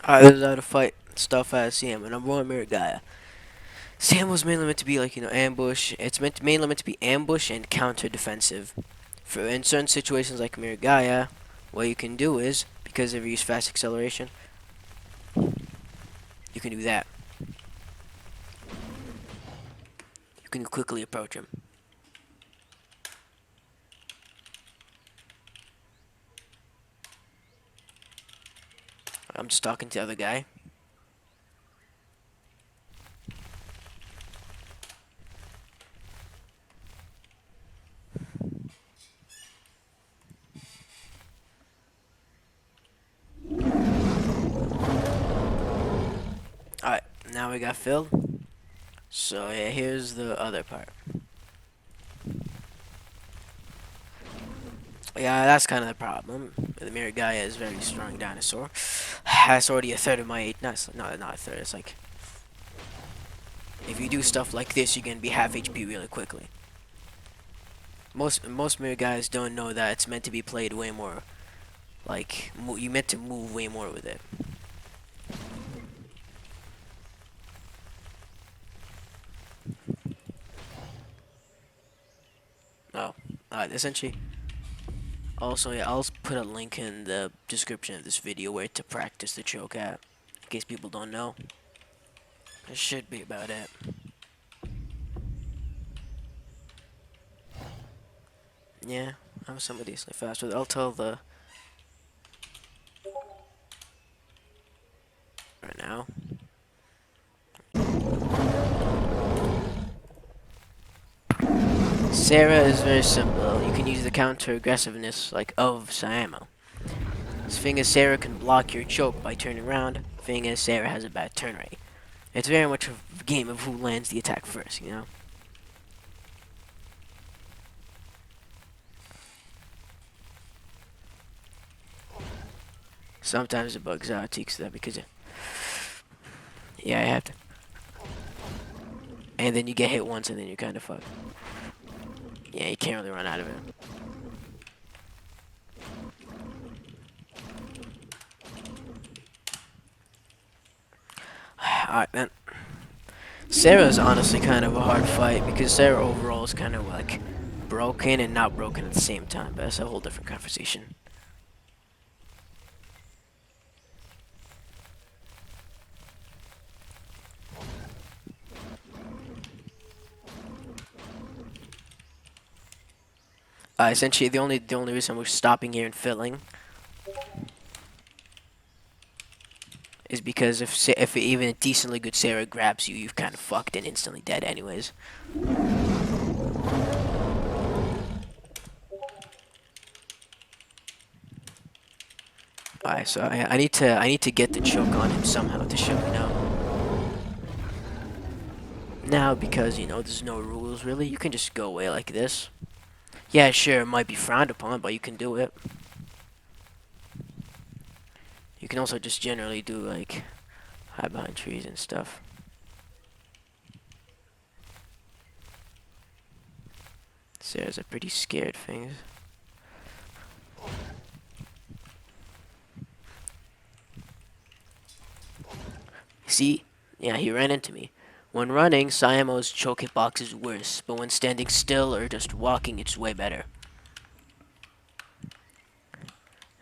This is how to fight stuff as siamo. Number one, Miragaya. Siamo was mainly meant to be like ambush. It's mainly meant to be ambush and counter defensive. For in certain situations like Miragaya, what you can do is because if you use fast acceleration, you can do that. You can quickly approach him. I'm just talking to the other guy. Alright, now we got filled. So yeah, here's the other part. Yeah, that's kind of the problem. The Miragaya is a very strong dinosaur. That's already a third of my age. Not a third. It's like if you do stuff like this, you're gonna be half HP really quickly. Most Miragayas don't know that it's meant to be played way more. Like you meant to move way more with it. Oh, essentially. Also, yeah, I'll put a link in the description of this video where to practice the choke at, in case people don't know. That should be about it. Yeah, I'm somewhat decently fast with it. I'll tell the right now. Sarah is very simple. You can use the counter aggressiveness like of siamo. The thing is, Sarah can block your choke by turning around. The thing is, Sarah has a bad turn rate. It's very much a game of who lands the attack first, you know? Sometimes it bugs out Teaks that because, yeah, I have to. And then you get hit once and then you're kind of fucked. Yeah, you can't really run out of it. Alright, man. Sarah's honestly kind of a hard fight because Sarah overall is kind of like broken and not broken at the same time, but that's a whole different conversation. Essentially, the only reason we're stopping here and filling is because if even a decently good Sarah grabs you, you've kind of fucked and instantly dead anyways. Alright, so I need to get the choke on him somehow to show now because there's no rules really. You can just go away like this. Yeah, sure, it might be frowned upon, but you can do it. You can also just generally do like hide behind trees and stuff. Sarah's a pretty scared thing. See? Yeah, he ran into me. When running, Siamo's choke hitbox is worse, but when standing still or just walking, it's way better.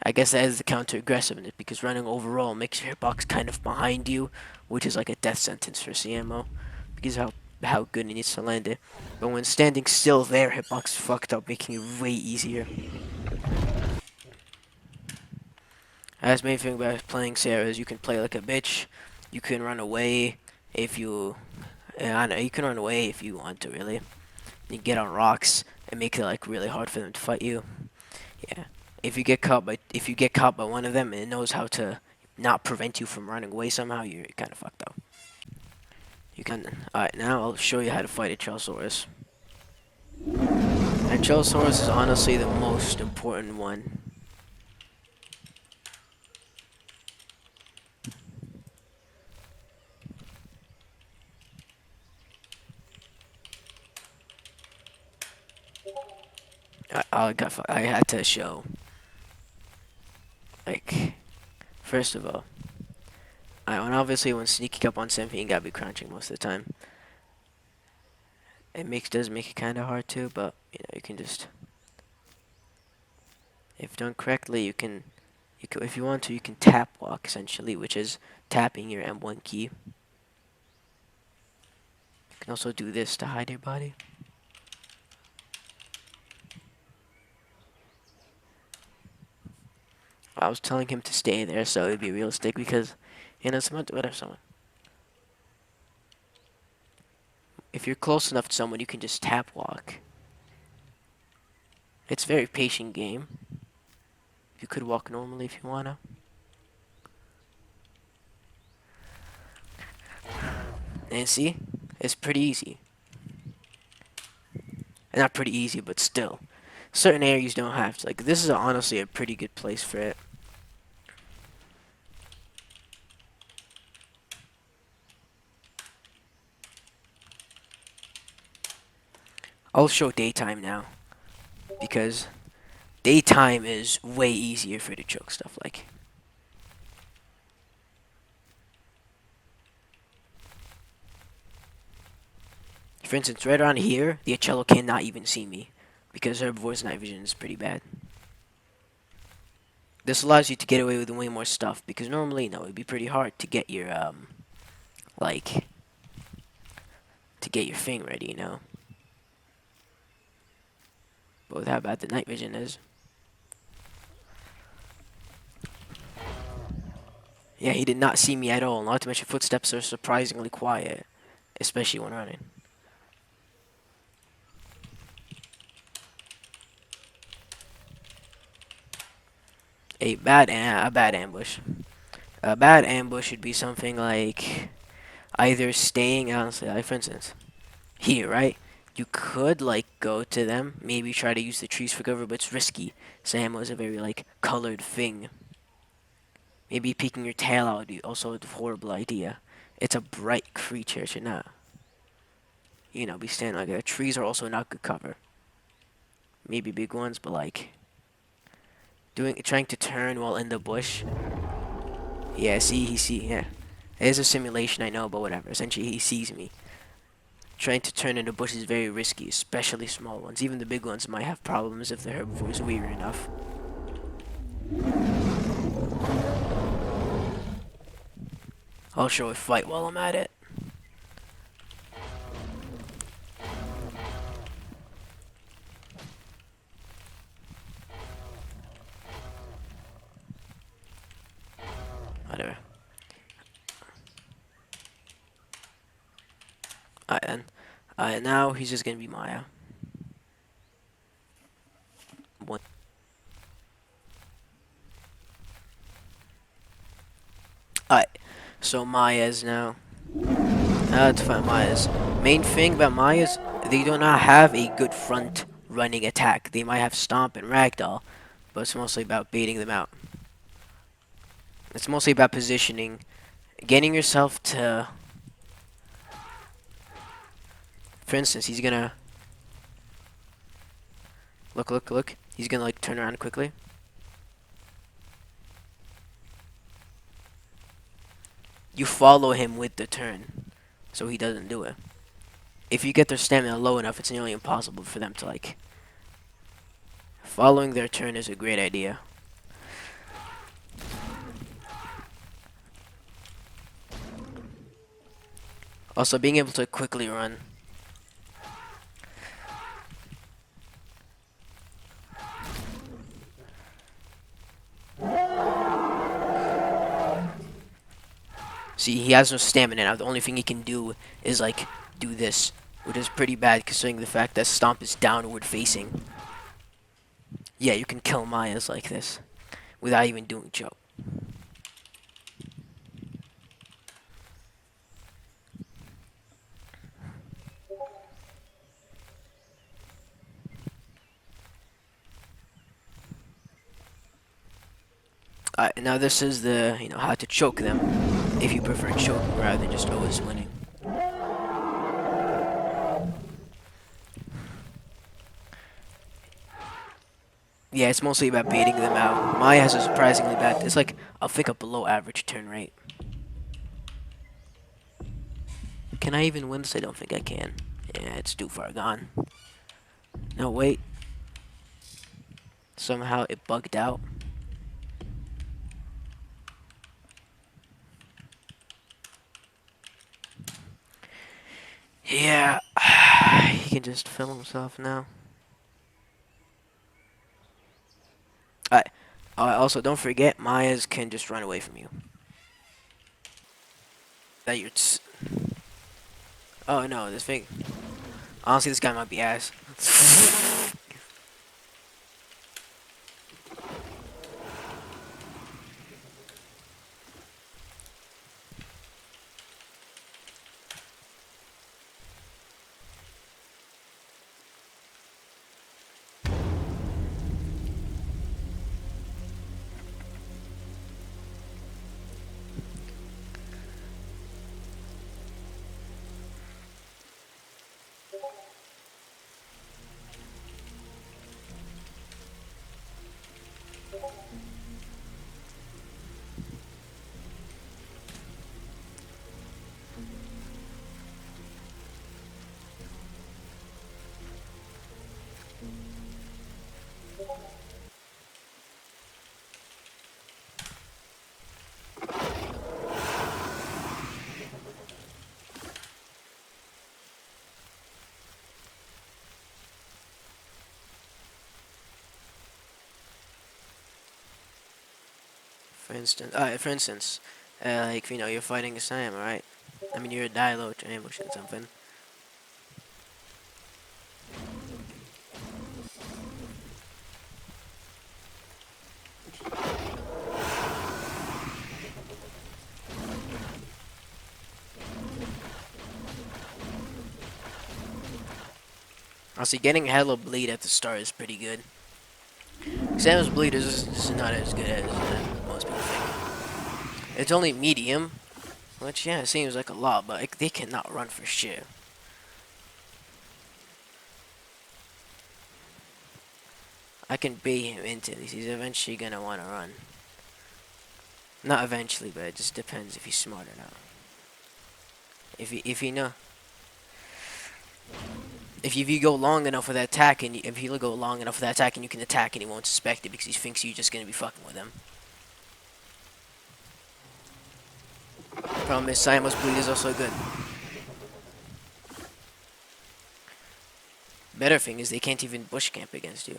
I guess that is the counter aggressiveness because running overall makes your hitbox kind of behind you, which is like a death sentence for siamo because how good it needs to land it. But when standing still, their hitbox is fucked up, making it way easier. That's the main thing about playing Sarah is you can play like a bitch. You can run away if you, I know you can run away if you want to really. You get on rocks and make it like really hard for them to fight you. Yeah. If you get caught by one of them and it knows how to not prevent you from running away somehow, you're kind of fucked up. You can. Alright, now I'll show you how to fight a Chelosaurus. And Chelosaurus is honestly the most important one. I had to show. Like, first of all, And obviously when sneaking up on something, you gotta be crouching most of the time. Does make it kind of hard too, but you can just, if done correctly, you can, if you want to, you can tap walk essentially, which is tapping your M1 key. You can also do this to hide your body. I was telling him to stay there so it'd be realistic because, someone. If you're close enough to someone, you can just tap walk. It's a very patient game. You could walk normally if you wanna. And see, it's pretty easy. Not pretty easy, but still. Certain areas don't have to. Like, this is honestly a pretty good place for it. I'll show daytime now. Because daytime is way easier for the choke stuff. Like, for instance, right around here, the Cello cannot even see me. Because Herbivore's night vision is pretty bad. This allows you to get away with way more stuff. Because normally, it'd be pretty hard to get your, like, to get your thing ready. But with how bad the night vision is. Yeah, he did not see me at all. Not to mention footsteps are surprisingly quiet. Especially when running. A bad ambush. A bad ambush would be something like either staying, honestly, like for instance, here, right? You could like go to them, maybe try to use the trees for cover, but it's risky. Siamo is a very like colored thing. Maybe peeking your tail out would be also a horrible idea. It's a bright creature, it should not, be standing like that. Trees are also not good cover. Maybe big ones, but like trying to turn while in the bush. Yeah, yeah. It is a simulation, I know, but whatever. Essentially, he sees me. Trying to turn in the bush is very risky, especially small ones. Even the big ones might have problems if the herbivore is weary enough. I'll show a fight while I'm at it. Whatever. Alright then. Now he's just gonna be Maya. One. Alright. So Maya's now. To find Maya's. Main thing about Maya's, they do not have a good front running attack. They might have Stomp and Ragdoll, but it's mostly about baiting them out. It's mostly about positioning, getting yourself to. For instance, he's gonna look. He's gonna like turn around quickly. You follow him with the turn, so he doesn't do it. If you get their stamina low enough, it's nearly impossible for them to like. Following their turn is a great idea. Also, being able to quickly run. See, he has no stamina now. The only thing he can do is like do this, which is pretty bad considering the fact that Stomp is downward facing. Yeah, you can kill Mayas like this without even doing choke. Now this is the, how to choke them, if you prefer choking rather than just always winning. Yeah, it's mostly about baiting them out. Maya has a surprisingly bad, it's like, I think a below average turn rate. Can I even win this? I don't think I can. Yeah, it's too far gone. No, wait. Somehow it bugged out. Yeah, he can just film himself now. Alright. Also, don't forget, Mayas can just run away from you. That you're. Oh no, this thing. Honestly, this guy might be ass. For instance, like you're fighting a siamo, right? I mean, you're a dialogue or ambush or something. Honestly, getting hella bleed at the start is pretty good. Samus bleed is not as good as most people think. It's only medium, which yeah, seems like a lot, but they cannot run for shit. I can bait him into this. He's eventually gonna want to run. Not eventually, but it just depends if he's smart or not. If he know. If you go long enough with that attack, and if you go long enough with that attack, and you can attack, and he won't suspect it because he thinks you're just gonna be fucking with him. Problem is, Simon's bleed is also good. Better thing is they can't even bush camp against you.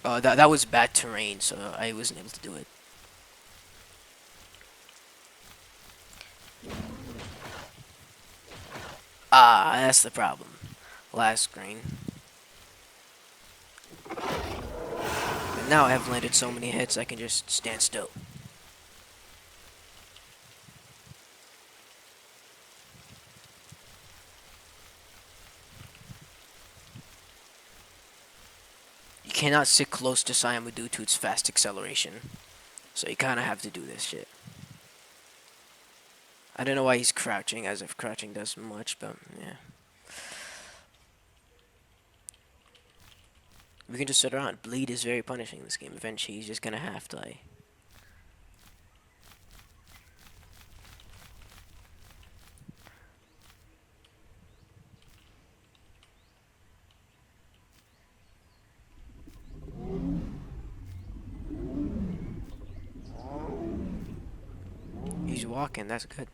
That was bad terrain, so I wasn't able to do it. Ah, that's the problem. Last screen. But now I have landed so many hits, I can just stand still. You cannot sit close to Siamo due to its fast acceleration. So you kind of have to do this shit. I don't know why he's crouching, as if crouching does much, but yeah. We can just sit around. Bleed is very punishing in this game. Eventually, he's just gonna have to, like... He's walking, that's good.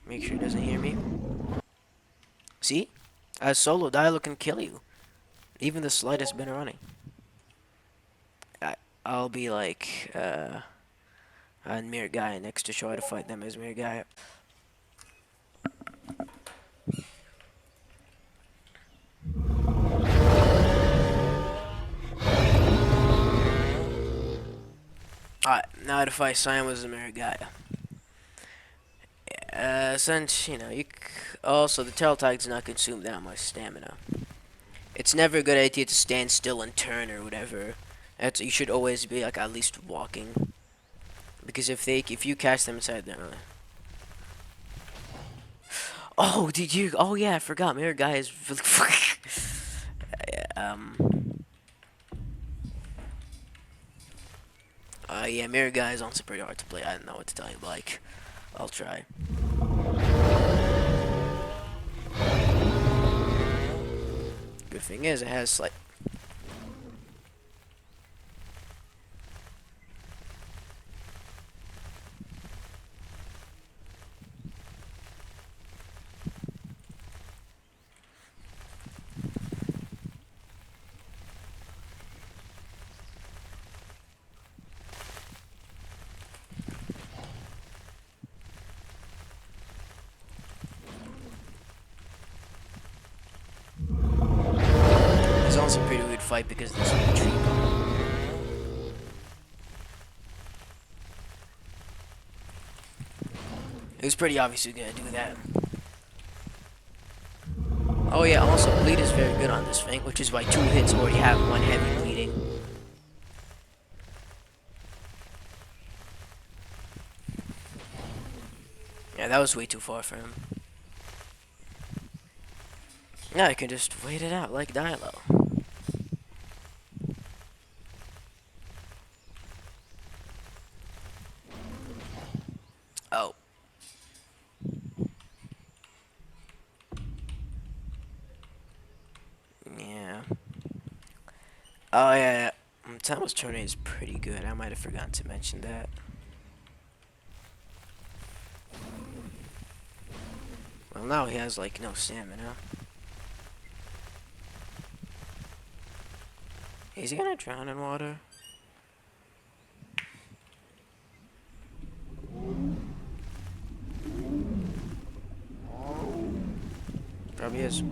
Make sure he doesn't hear me. See? A solo dialogue can kill you. Even the slightest bit of running. I'll be like, a mere guy next to try to fight them as mere guy. Alright, now to fight Simon as a mere guy. Since, also the tail tag does not consume that much stamina. It's never a good idea to stand still and turn or whatever. You should always be like at least walking. Because if you catch them inside there. Oh, did you? Oh yeah, I forgot. Mirror guy is really. um. Yeah, mirror guy is also pretty hard to play. I don't know what to tell you, but like, I'll try. Good thing is, it has like. It's also a pretty weird fight because there's a tree. It was pretty obvious he was gonna do that. Oh yeah, also bleed is very good on this thing, which is why 2 hits already have 1 heavy bleeding. Yeah, that was way too far for him. Now I can just wait it out like Dilo. Oh. Yeah. Oh yeah. Thomas Turner is pretty good. I might have forgotten to mention that. Well, now he has like no stamina. Is he gonna drown in water? Probably is.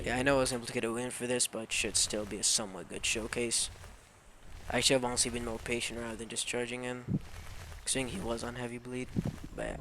Yeah, I know I was able to get a win for this, but should still be a somewhat good showcase. I should have honestly been more patient rather than just charging in. Considering he was on heavy bleed. But yeah.